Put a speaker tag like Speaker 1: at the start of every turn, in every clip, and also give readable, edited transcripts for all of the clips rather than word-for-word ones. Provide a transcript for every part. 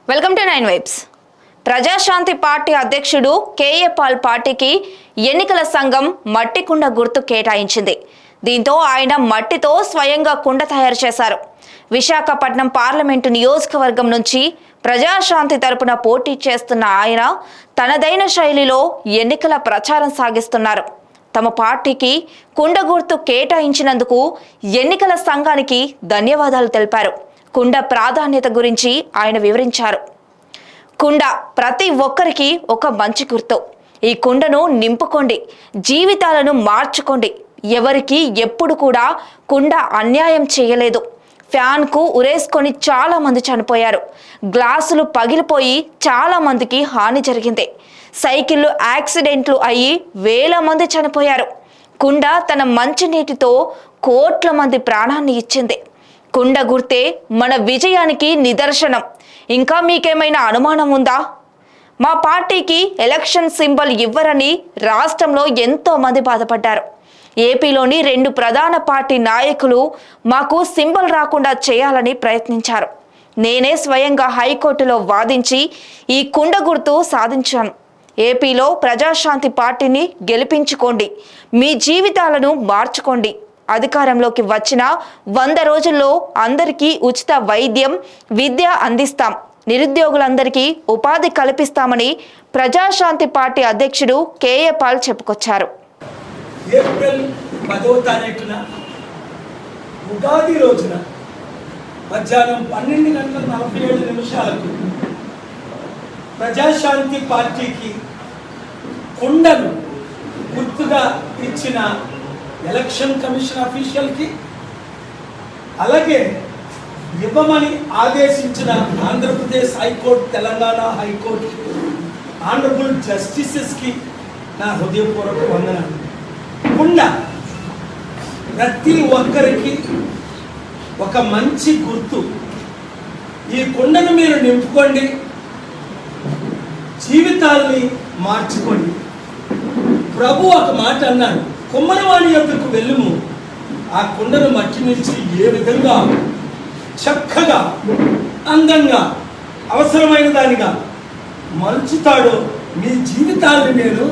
Speaker 1: Welcome to 9 vibes. Prajashanti party అధ్యక్షుడు K A Paul పార్టీకి ఎన్నికల సంఘం మట్టి కుండ గుర్తు కేటాయించింది. దీంతో ఆయన మట్టితో స్వయంగా కుండ తయారు చేశారు. విశాఖపట్నం పార్లమెంటు నియోజకవర్గం నుంచి ప్రజాశాంతి తరపున పోటీ చేస్తున్న ఆయన తనదైన శైలిలో ఎన్నికల ప్రచారం సాగిస్తున్నారు. తమ పార్టీకి కుండ గుర్తు కేటాయించినందుకు ఎన్నికల సంఘానికి ధన్యవాదాలు తెలిపారు. కుండ ప్రాధాన్యత గురించి ఆయన వివరించారు. కుండ ప్రతి ఒక్కరికి ఒక మంచి గుర్తు. ఈ కుండను నింపుకోండి, జీవితాలను మార్చుకోండి. ఎవరికి ఎప్పుడు కూడా కుండ అన్యాయం చేయలేదు. ఫ్యాన్కు ఉరేసుకొని చాలా మంది చనిపోయారు. గ్లాసులు పగిలిపోయి చాలా మందికి హాని జరిగింది. సైకిళ్ళు యాక్సిడెంట్లు అయ్యి వేల మంది చనిపోయారు. కుండ తన మంచినీటితో కోట్ల మంది ప్రాణాన్ని ఇచ్చింది. కుండ గుర్తే మన విజయానికి నిదర్శనం. ఇంకా మీకేమైనా అనుమానం ఉందా? మా పార్టీకి ఎలక్షన్ సింబల్ ఇవ్వరని రాష్ట్రంలో ఎంతో మంది బాధపడ్డారు. ఏపీలోని 2 ప్రధాన పార్టీ నాయకులు మాకు సింబల్ రాకుండా చేయాలని ప్రయత్నించారు. నేనే స్వయంగా హైకోర్టులో వాదించి ఈ కుండ గుర్తు సాధించాను. ఏపీలో ప్రజాశాంతి పార్టీని గెలిపించుకోండి, మీ జీవితాలను మార్చుకోండి. అధికారంలోకి వచ్చిన 100 రోజుల్లో అందరికీ ఉచిత వైద్యం, విద్య అందిస్తాం. నిరుద్యోగులందరికీ ఉపాధి కల్పిస్తామని ప్రజాశాంతి పార్టీ అధ్యక్షుడు కేఏ పాల్ చెప్పుకొచ్చారు.
Speaker 2: ఏప్రిల్ 10వ తారీఖున ఉగాది రోజున మధ్యాహ్నం 12:47 ప్రజాశాంతి పార్టీకి కుండను గుర్తుగా ఇచ్చిన ఎలక్షన్ కమిషన్ అఫీషియల్కి, అలాగే ఇవ్వమని ఆదేశించిన Andhra Pradesh high court, Telangana high court honourable జస్టిసెస్కి నా హృదయపూర్వక వందనాలు. కుండ ప్రతి ఒక్కరికి ఒక మంచి గుర్తు. ఈ కుండను మీరు నింపుకోండి, జీవితాల్ని మార్చుకోండి. ప్రభు ఒక మాట అన్నారు, కుమ్మరవాణి యొద్దకు వెళ్ళుము, ఆ కుండను మట్టి నుంచి ఏ విధంగా చక్కగా అందంగా అవసరమైన దానిగా మలుచుతాడో మీ జీవితాన్ని నేను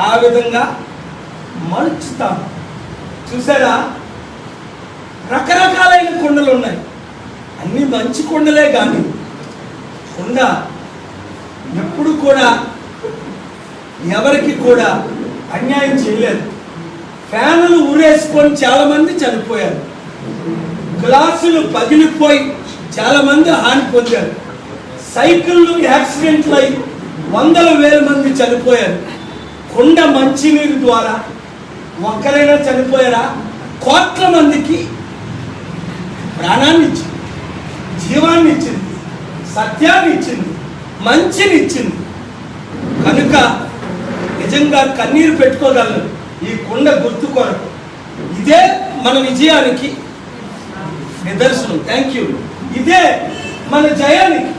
Speaker 2: ఆ విధంగా మలుచుతాను. చూసారా, రకరకాలైన కుండలు ఉన్నాయి, అన్ని మంచి కుండలే. కానీ కుండ ఎప్పుడు కూడా ఎవరికి కూడా అన్యాయం చేయలేదు. ఫ్యాన్లు ఊరేసుకొని చాలా మంది చనిపోయారు. గ్లాసులు పగిలిపోయి చాలా మంది హాని పొందారు. సైకిళ్ళు యాక్సిడెంట్లు అయి వందల వేల మంది చనిపోయారు. కుండ మంచినీరు ద్వారా ఒక్కరైనా చనిపోయారా? కోట్ల మందికి ప్రాణాన్ని ఇచ్చింది, జీవాన్ని ఇచ్చింది, సత్యాన్ని ఇచ్చింది, మంచిని ఇచ్చింది. కనుక నిజంగా కన్నీరు పెట్టుకోగలను ఈ కుండ గుర్తు కొరకు. ఇదే మన విజయానికి నిదర్శనం. Thank you. ఇదే మన జయానికి.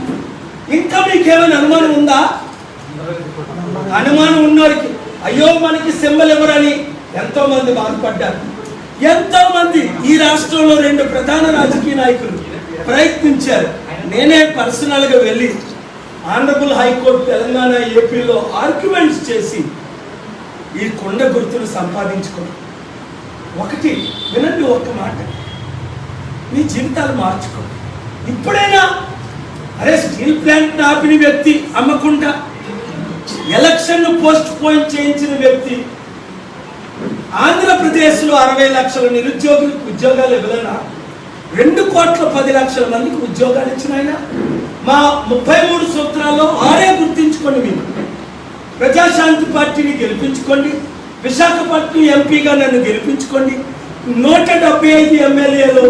Speaker 2: ఇంకా మీకేమైనా అనుమానం ఉందా? అనుమానం ఉన్నవారికి అయ్యో మనకి సింబల్ ఎవరని ఎంతో మంది బాధపడ్డారు. ఎంతో మంది ఈ రాష్ట్రంలో 2 ప్రధాన రాజకీయ నాయకులు ప్రయత్నించారు. నేనే పర్సనల్గా వెళ్ళి ఆనరబుల్ హైకోర్టు తెలంగాణ, ఏపీలో ఆర్గ్యుమెంట్స్ చేసి ఈ కొండ గుర్తులు సంపాదించుకోండి. ఒకటి వినండి, ఒక్క మాట, మీ జీవితాలు మార్చుకోండి. ఇప్పుడైనా అరే స్టీల్ ప్లాంట్ ఆపిన వ్యక్తి అమ్మకుండా ఎలక్షన్ పోస్ట్ పోన్ చేయించిన వ్యక్తి, ఆంధ్రప్రదేశ్లో 60 లక్షల నిరుద్యోగులకు ఉద్యోగాలు ఇవ్వలేనా? 2,10,00,000 మందికి ఉద్యోగాలు ఇచ్చిన ఆయన. మా 33 సూత్రాల్లో 6 గుర్తించుకోండి. మీరు ప్రజాశాంతి పార్టీని గెలిపించుకోండి. విశాఖపట్నం ఎంపీగా నన్ను గెలిపించుకోండి. 175 ఎమ్మెల్యేలు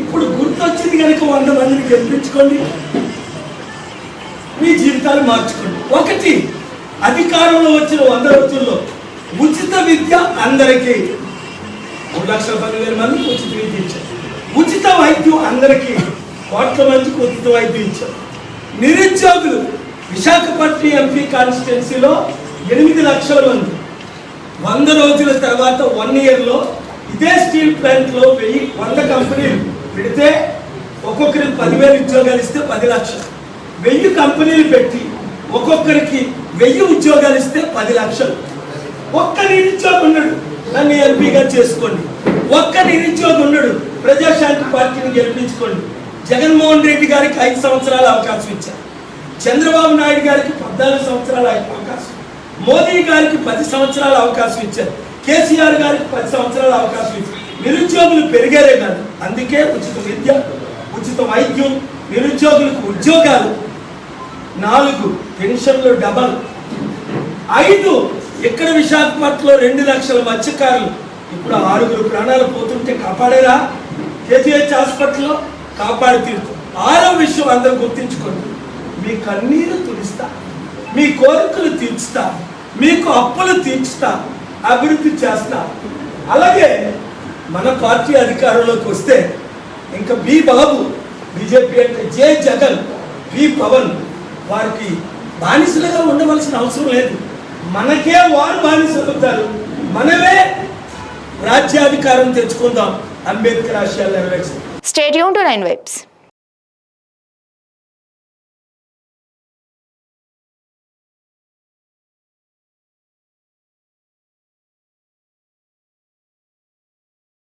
Speaker 2: ఇప్పుడు గుర్తొచ్చింది కనుక 100 మందిని గెలిపించుకోండి. మీ జీవితాలు మార్చుకోండి. ఒకటి, అధికారంలో వచ్చిన 100 రోజుల్లో ఉచిత విద్య అందరికీ 3,10,000 మందికి ఉచిత విద్య ఇచ్చారు. ఉచిత వైద్యం అందరికీ కోట్ల మందికి ఉచిత వైద్యం ఇచ్చారు. నిరుద్యోగులు విశాఖపట్నం ఎంపీ కాన్స్టిట్యున్సీలో 8 లక్షల మంది 100 రోజుల తర్వాత 1 ఇయర్లో ఇదే స్టీల్ ప్లాంట్లో 100 కంపెనీలు పెడితే ఒక్కొక్కరికి 10,000 ఉద్యోగాలు ఇస్తే 10 లక్షలు. 1000 కంపెనీలు పెట్టి ఒక్కొక్కరికి 1000 ఉద్యోగాలు ఇస్తే 10 లక్షలు. ఒక్క నిరుద్యోగి ఉన్నాడు, నన్ను ఎంపీగా చేసుకోండి. ఒక్క నిరుద్యోగి ఉన్నాడు, ప్రజాశాంతి పార్టీని గెలిపించుకోండి. జగన్మోహన్ రెడ్డి గారికి 5 సంవత్సరాల అవకాశం ఇచ్చారు, చంద్రబాబు నాయుడు గారికి 14 సంవత్సరాల అవకాశం, మోదీ గారికి 10 సంవత్సరాల అవకాశం ఇచ్చారు, కేసీఆర్ గారికి 10 సంవత్సరాల అవకాశం ఇచ్చారు. నిరుద్యోగులు పెరిగారే కాదు, అందుకే ఉచిత విద్య, ఉచిత వైద్యం, నిరుద్యోగులకు ఉద్యోగాలు, 4 పెన్షన్లు డబల్, 5 ఇక్కడ విశాఖపట్నంలో 2 లక్షల మత్స్యకారులు ఇప్పుడు 6 ప్రాణాలు పోతుంటే కాపాడేరా? కేజీహెచ్ హాస్పిటల్లో కాపాడి తీరుతాం. 6వ విషయం అందరూ గుర్తించుకోండి, మీ కన్నీరు తుడుస్తా, మీ కోరికలు తీర్చుతా, మీకు అప్పులు తీర్చుతా, అభివృద్ధి చేస్తా. అలాగే మన పార్టీ అధికారంలోకి వస్తే ఇంకా బి బాబు, బీజేపీ అంటే జే జగన్, బి పవన్ వారికి బానిసలుగా ఉండవలసిన అవసరం లేదు. మనకే వారు బానిసలు అవుతారు, మనమే రాజ్యాధికారం తెచ్చుకుందాం. అంబేద్కర్ ఆశయాలు నెరవేర్చారు.
Speaker 1: Stay tuned to 9 Waves.